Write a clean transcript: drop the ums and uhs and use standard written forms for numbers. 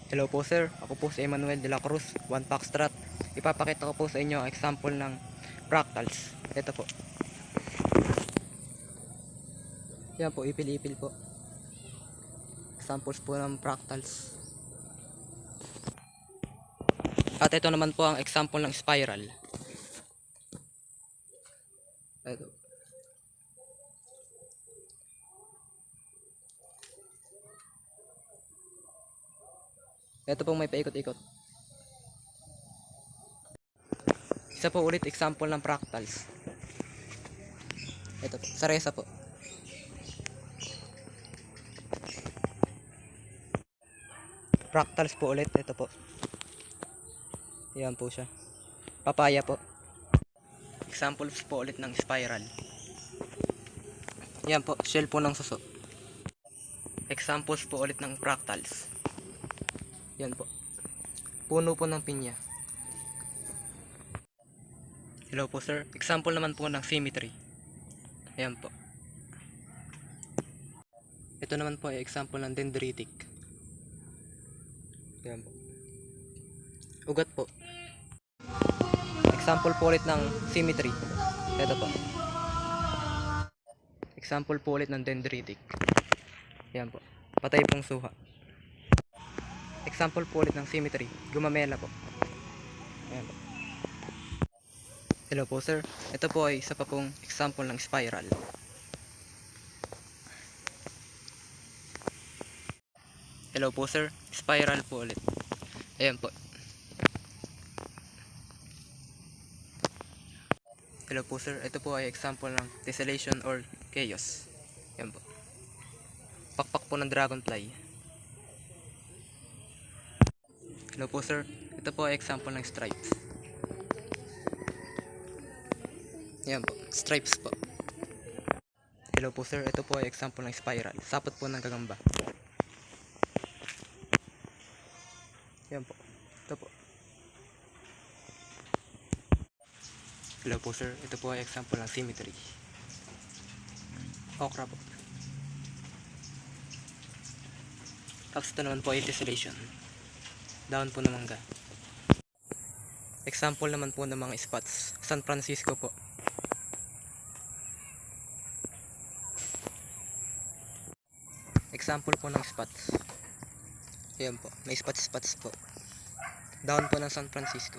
Hello po sir, ako po si Emmanuel de la Cruz, One Foxtrot. Ipapakita ko po sa inyo ang example ng fractals. Ito po. Yan po, ipil-ipil po. Examples po ng fractals. At ito naman po ang example ng spiral. Ito. Ito pong may paikot-ikot. Isa po ulit example ng fractals. Ito po, saresa po. Fractals po ulit, ito po. Yan po siya. Papaya po. Examples po ulit ng spiral. Yan po, shell po ng suso. Examples po ulit ng fractals. Yan po. Puno po ng pinya. Hello po sir. Example naman po ng symmetry. Yan po. Ito naman po ay example ng dendritic. Yan po. Ugat po. Example po ulit ng symmetry. Ito po. Example po ulit ng dendritic. Yan po. Patay pong suha. Example po ulit ng symmetry. Gumamela po. Ayan po. Hello po sir. Ito po ay isa pa pong example ng spiral. Hello po sir. Spiral po ulit. Ayan po. Hello po sir. Ito po ay example ng tessellation or chaos. Ayan po. Pakpak po ng dragonfly. Hello po sir. Ito po ay example ng stripes. Yan po. Stripes po. Hello po sir. Ito po ay example ng spiral. Sapot po ng gagamba. Yan po. Ito po. Hello po sir. Ito po ay example ng symmetry. Okra po. Tapos ito naman po ay tessellation. Daon po ng mangga. Example naman po ng mga spots. San Francisco po. Example po ng spots. Ayan po. May spots po. Daon po ng San Francisco.